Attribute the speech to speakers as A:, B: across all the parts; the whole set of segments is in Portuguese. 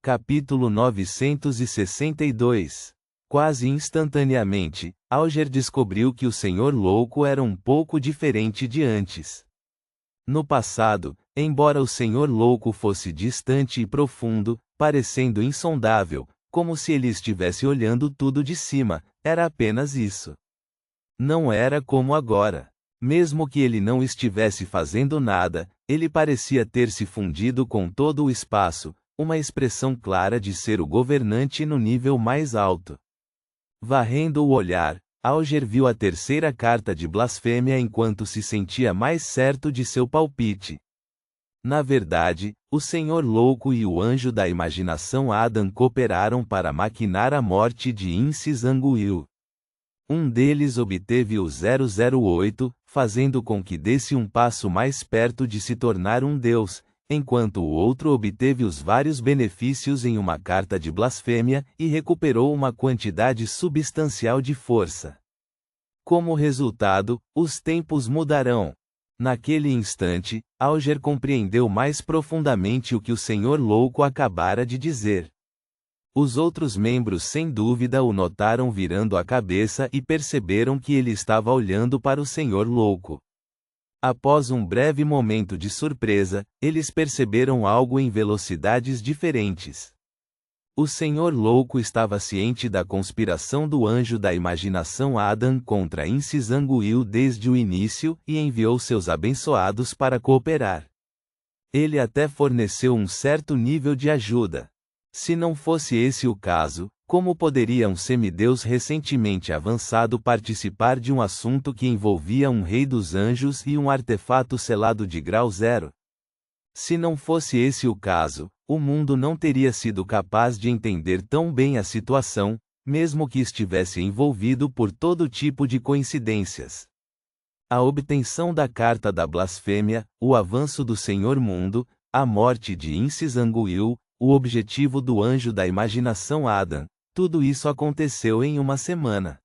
A: Capítulo 962. Quase instantaneamente, Alger descobriu que o Senhor Louco era um pouco diferente de antes. No passado, embora o Senhor Louco fosse distante e profundo, parecendo insondável, como se ele estivesse olhando tudo de cima, era apenas isso. Não era como agora. Mesmo que ele não estivesse fazendo nada, ele parecia ter se fundido com todo o espaço, uma expressão clara de ser o governante no nível mais alto. Varrendo o olhar, Alger viu a terceira carta de blasfêmia enquanto se sentia mais certo de seu palpite. Na verdade, o Senhor Louco e o anjo da imaginação Adam cooperaram para maquinar a morte de Incis-Anguil. Um deles obteve o 008, fazendo com que desse um passo mais perto de se tornar um deus, enquanto o outro obteve os vários benefícios em uma carta de blasfêmia e recuperou uma quantidade substancial de força. Como resultado, os tempos mudarão. Naquele instante, Alger compreendeu mais profundamente o que o Senhor Louco acabara de dizer. Os outros membros sem dúvida o notaram virando a cabeça e perceberam que ele estava olhando para o Senhor Louco. Após um breve momento de surpresa, eles perceberam algo em velocidades diferentes. O Senhor Louco estava ciente da conspiração do anjo da imaginação Adam contra Incis-Anguil desde o início e enviou seus abençoados para cooperar. Ele até forneceu um certo nível de ajuda. Se não fosse esse o caso, como poderia um semideus recentemente avançado participar de um assunto que envolvia um rei dos anjos e um artefato selado de grau 0? Se não fosse esse o caso, o mundo não teria sido capaz de entender tão bem a situação, mesmo que estivesse envolvido por todo tipo de coincidências. A obtenção da carta da blasfêmia, o avanço do Senhor Mundo, a morte de Incis-Anguil, o objetivo do anjo da imaginação Adam, tudo isso aconteceu em uma semana.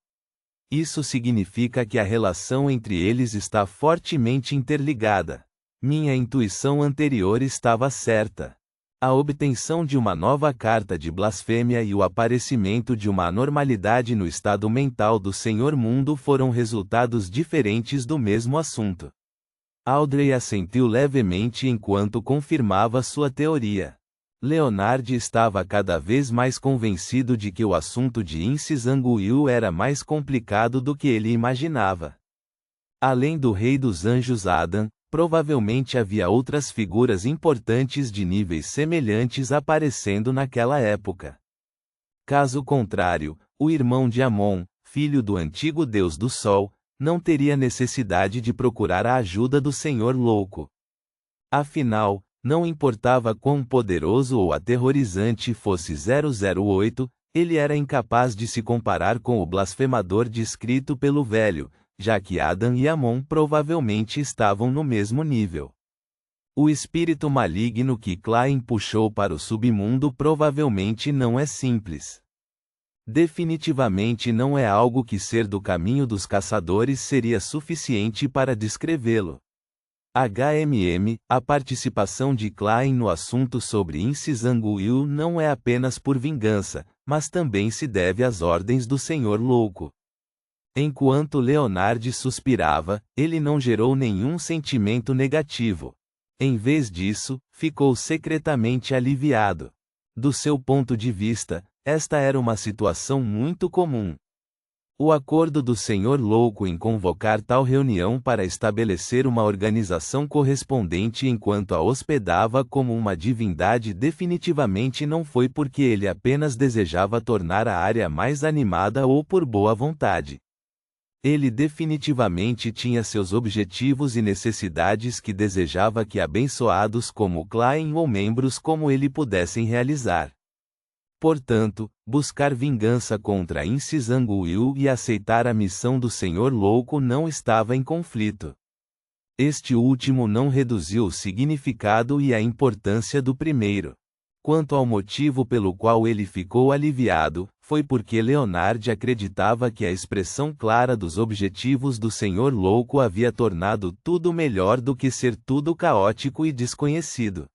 A: Isso significa que a relação entre eles está fortemente interligada. Minha intuição anterior estava certa. A obtenção de uma nova carta de blasfêmia e o aparecimento de uma anormalidade no estado mental do Senhor Mundo foram resultados diferentes do mesmo assunto. Audrey assentiu levemente enquanto confirmava sua teoria. Leonard estava cada vez mais convencido de que o assunto de Incis-Anguil era mais complicado do que ele imaginava. Além do rei dos anjos Adam, provavelmente havia outras figuras importantes de níveis semelhantes aparecendo naquela época. Caso contrário, o irmão de Amon, filho do antigo deus do sol, não teria necessidade de procurar a ajuda do Senhor Louco. Afinal, não importava quão poderoso ou aterrorizante fosse 008, ele era incapaz de se comparar com o blasfemador descrito pelo velho, já que Adam e Amon provavelmente estavam no mesmo nível. O espírito maligno que Klein puxou para o submundo provavelmente não é simples. Definitivamente não é algo que ser do caminho dos caçadores seria suficiente para descrevê-lo. A participação de Klein no assunto sobre Incis-Anguil não é apenas por vingança, mas também se deve às ordens do Senhor Louco. Enquanto Leonard suspirava, ele não gerou nenhum sentimento negativo. Em vez disso, ficou secretamente aliviado. Do seu ponto de vista, esta era uma situação muito comum. O acordo do Senhor Louco em convocar tal reunião para estabelecer uma organização correspondente enquanto a hospedava como uma divindade definitivamente não foi porque ele apenas desejava tornar a área mais animada ou por boa vontade. Ele definitivamente tinha seus objetivos e necessidades que desejava que abençoados como Klein ou membros como ele pudessem realizar. Portanto, buscar vingança contra Incis-Anguil e aceitar a missão do Senhor Louco não estava em conflito. Este último não reduziu o significado e a importância do primeiro. Quanto ao motivo pelo qual ele ficou aliviado, foi porque Leonard acreditava que a expressão clara dos objetivos do Senhor Louco havia tornado tudo melhor do que ser tudo caótico e desconhecido.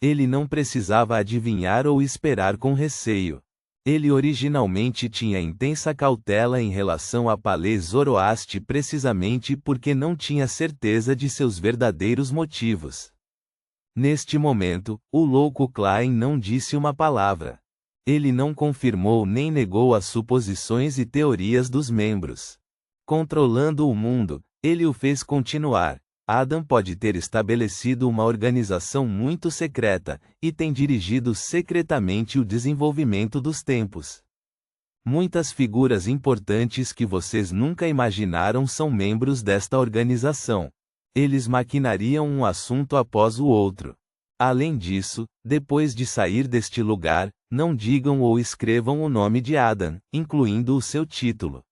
A: Ele não precisava adivinhar ou esperar com receio. Ele originalmente tinha intensa cautela em relação a Paley Zoroaster precisamente porque não tinha certeza de seus verdadeiros motivos. Neste momento, o louco Klein não disse uma palavra. Ele não confirmou nem negou as suposições e teorias dos membros. Controlando o mundo, ele o fez continuar. Adam pode ter estabelecido uma organização muito secreta, e tem dirigido secretamente o desenvolvimento dos tempos. Muitas figuras importantes que vocês nunca imaginaram são membros desta organização. Eles maquinariam um assunto após o outro. Além disso, depois de sair deste lugar, não digam ou escrevam o nome de Adam, incluindo o seu título.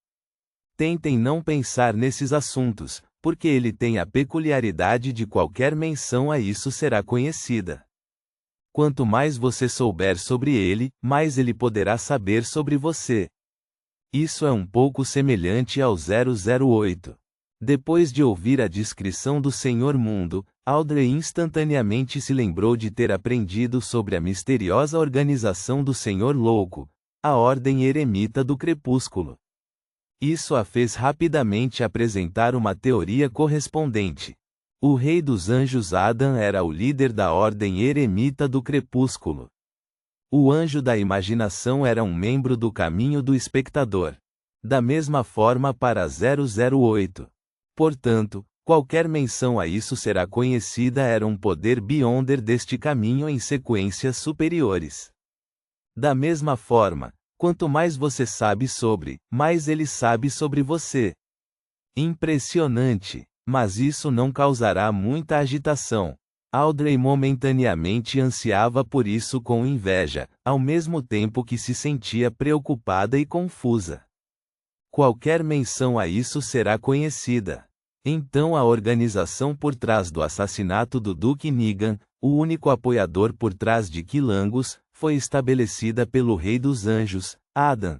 A: Tentem não pensar nesses assuntos, porque ele tem a peculiaridade de qualquer menção a isso será conhecida. Quanto mais você souber sobre ele, mais ele poderá saber sobre você. Isso é um pouco semelhante ao 008. Depois de ouvir a descrição do Senhor Mundo, Audrey instantaneamente se lembrou de ter aprendido sobre a misteriosa organização do Senhor Louco, a Ordem Eremita do Crepúsculo. Isso a fez rapidamente apresentar uma teoria correspondente. O Rei dos Anjos Adam era o líder da Ordem Eremita do Crepúsculo. O Anjo da Imaginação era um membro do Caminho do Espectador. Da mesma forma para 008. Portanto, qualquer menção a isso será conhecida era um poder Beyonder deste caminho em sequências superiores. Da mesma forma, quanto mais você sabe sobre, mais ele sabe sobre você. Impressionante, mas isso não causará muita agitação. Audrey momentaneamente ansiava por isso com inveja, ao mesmo tempo que se sentia preocupada e confusa. Qualquer menção a isso será conhecida. Então a organização por trás do assassinato do Duque Negan, o único apoiador por trás de Quilangos, foi estabelecida pelo Rei dos Anjos, Adam.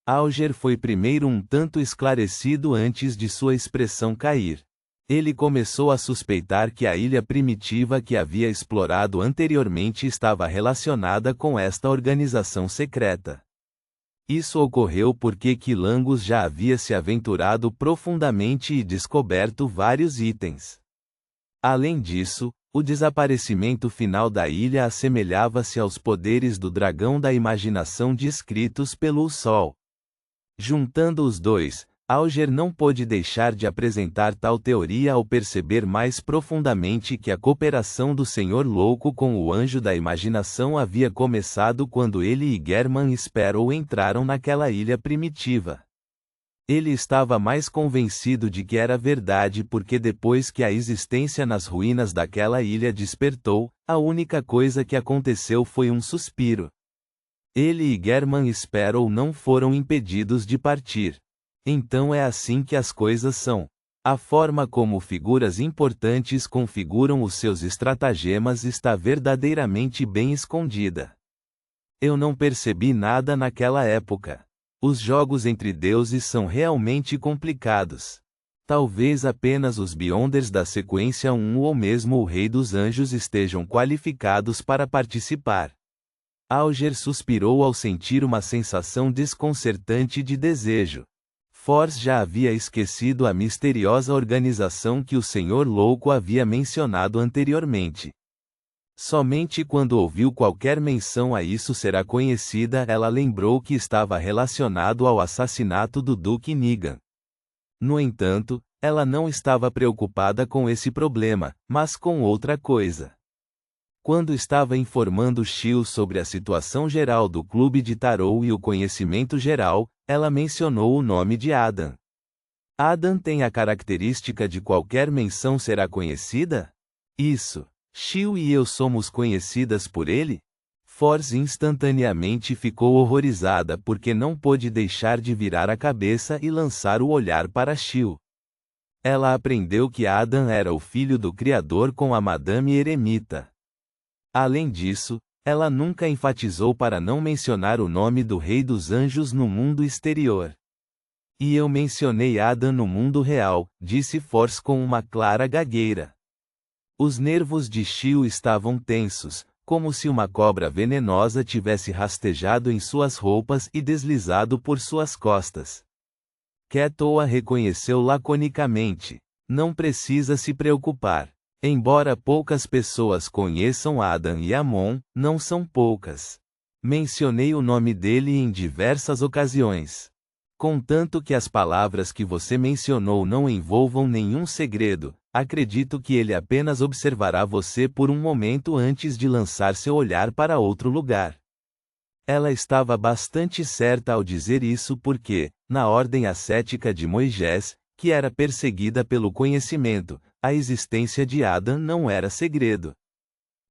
A: Alger foi primeiro um tanto esclarecido antes de sua expressão cair. Ele começou a suspeitar que a ilha primitiva que havia explorado anteriormente estava relacionada com esta organização secreta. Isso ocorreu porque Quilangos já havia se aventurado profundamente e descoberto vários itens. Além disso, o desaparecimento final da ilha assemelhava-se aos poderes do dragão da imaginação descritos pelo Sol. Juntando os dois, Alger não pôde deixar de apresentar tal teoria ao perceber mais profundamente que a cooperação do Senhor Louco com o Anjo da Imaginação havia começado quando ele e German Sparrow entraram naquela ilha primitiva. Ele estava mais convencido de que era verdade porque depois que a existência nas ruínas daquela ilha despertou, a única coisa que aconteceu foi um suspiro. Ele e German Sparrow não foram impedidos de partir. Então é assim que as coisas são. A forma como figuras importantes configuram os seus estratagemas está verdadeiramente bem escondida. Eu não percebi nada naquela época. Os jogos entre deuses são realmente complicados. Talvez apenas os Beyonders da sequência 1 ou mesmo o Rei dos Anjos estejam qualificados para participar. Alger suspirou ao sentir uma sensação desconcertante de desejo. Force já havia esquecido a misteriosa organização que o Senhor Louco havia mencionado anteriormente. Somente quando ouviu qualquer menção a isso será conhecida, ela lembrou que estava relacionado ao assassinato do Duque Negan. No entanto, ela não estava preocupada com esse problema, mas com outra coisa. Quando estava informando Shio sobre a situação geral do clube de tarô e o conhecimento geral, ela mencionou o nome de Adam. Adam tem a característica de qualquer menção será conhecida? Isso. Shio e eu somos conhecidas por ele? Force instantaneamente ficou horrorizada porque não pôde deixar de virar a cabeça e lançar o olhar para Shio. Ela aprendeu que Adam era o filho do Criador com a Madame Eremita. Além disso, ela nunca enfatizou para não mencionar o nome do Rei dos Anjos no mundo exterior. E eu mencionei Adam no mundo real, disse Force com uma clara gagueira. Os nervos de Shio estavam tensos, como se uma cobra venenosa tivesse rastejado em suas roupas e deslizado por suas costas. Quetoa reconheceu laconicamente: não precisa se preocupar. Embora poucas pessoas conheçam Adam e Amon, não são poucas. Mencionei o nome dele em diversas ocasiões. Contanto que as palavras que você mencionou não envolvam nenhum segredo, acredito que ele apenas observará você por um momento antes de lançar seu olhar para outro lugar. Ela estava bastante certa ao dizer isso porque, na ordem ascética de Moisés, que era perseguida pelo conhecimento, a existência de Adam não era segredo.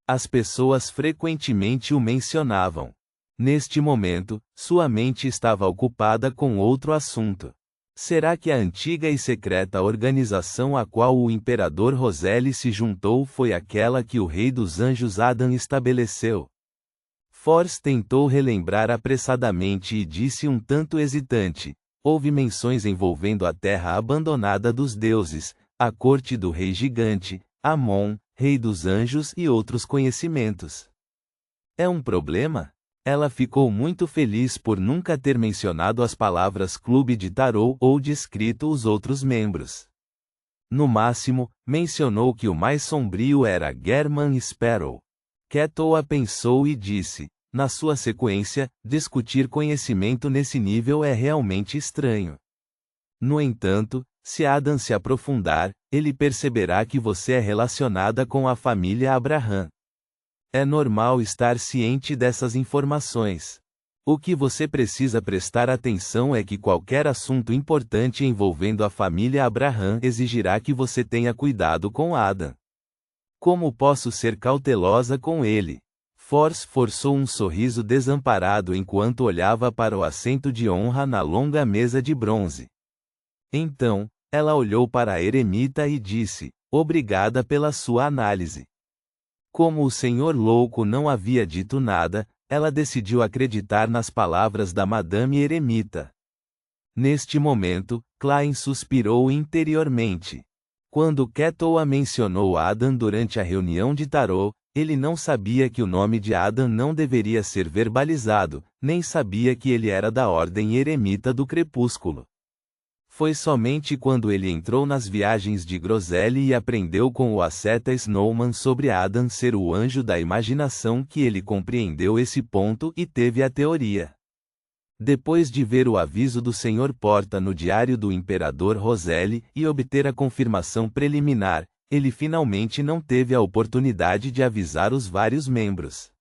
A: As pessoas frequentemente o mencionavam. Neste momento, sua mente estava ocupada com outro assunto. Será que a antiga e secreta organização a qual o imperador Roseli se juntou foi aquela que o rei dos anjos Adam estabeleceu? Force tentou relembrar apressadamente e disse um tanto hesitante: houve menções envolvendo a terra abandonada dos deuses, a corte do rei gigante, Amon, rei dos anjos e outros conhecimentos. É um problema? Ela ficou muito feliz por nunca ter mencionado as palavras clube de tarô ou descrito os outros membros. No máximo, mencionou que o mais sombrio era German Sparrow. Quetoa pensou e disse: na sua sequência, discutir conhecimento nesse nível é realmente estranho. No entanto, se Adam se aprofundar, ele perceberá que você é relacionada com a família Abraham. É normal estar ciente dessas informações. O que você precisa prestar atenção é que qualquer assunto importante envolvendo a família Abraham exigirá que você tenha cuidado com Adam. Como posso ser cautelosa com ele? Force forçou um sorriso desamparado enquanto olhava para o assento de honra na longa mesa de bronze. Então, ela olhou para a eremita e disse: obrigada pela sua análise. Como o senhor louco não havia dito nada, ela decidiu acreditar nas palavras da Madame Eremita. Neste momento, Klein suspirou interiormente. Quando Quetoa mencionou Adam durante a reunião de tarô, ele não sabia que o nome de Adam não deveria ser verbalizado, nem sabia que ele era da ordem eremita do crepúsculo. Foi somente quando ele entrou nas viagens de Groselli e aprendeu com o asceta Snowman sobre Adam ser o anjo da imaginação que ele compreendeu esse ponto e teve a teoria. Depois de ver o aviso do Sr. Porta no diário do imperador Roseli e obter a confirmação preliminar, ele finalmente não teve a oportunidade de avisar os vários membros.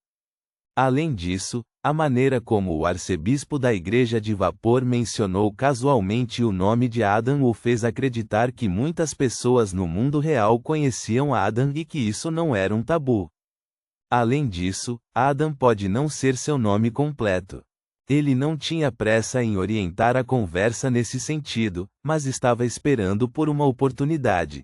A: Além disso, a maneira como o arcebispo da Igreja de Vapor mencionou casualmente o nome de Adam o fez acreditar que muitas pessoas no mundo real conheciam Adam e que isso não era um tabu. Além disso, Adam pode não ser seu nome completo. Ele não tinha pressa em orientar a conversa nesse sentido, mas estava esperando por uma oportunidade.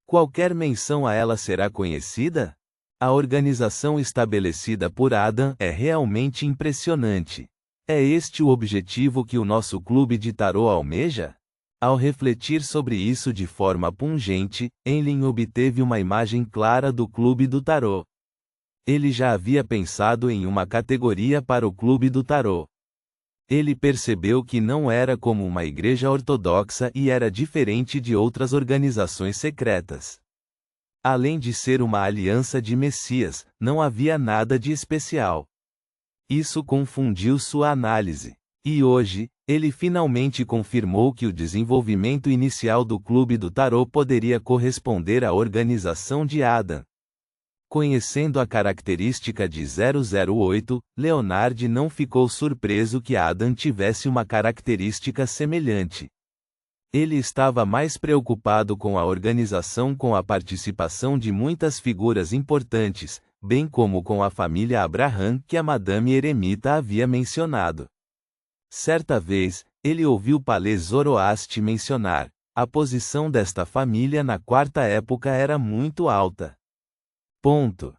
A: Qualquer menção a ela será conhecida? A organização estabelecida por Adam é realmente impressionante. É este o objetivo que o nosso clube de tarô almeja? Ao refletir sobre isso de forma pungente, Enlin obteve uma imagem clara do clube do tarô. Ele já havia pensado em uma categoria para o clube do tarô. Ele percebeu que não era como uma igreja ortodoxa e era diferente de outras organizações secretas. Além de ser uma aliança de Messias, não havia nada de especial. Isso confundiu sua análise. E hoje, ele finalmente confirmou que o desenvolvimento inicial do Clube do Tarô poderia corresponder à organização de Adam. Conhecendo a característica de 008, Leonard não ficou surpreso que Adam tivesse uma característica semelhante. Ele estava mais preocupado com a organização com a participação de muitas figuras importantes, bem como com a família Abraham que a Madame Eremita havia mencionado. Certa vez, ele ouviu Palais Zoroastre mencionar: a posição desta família na quarta época era muito alta. Ponto.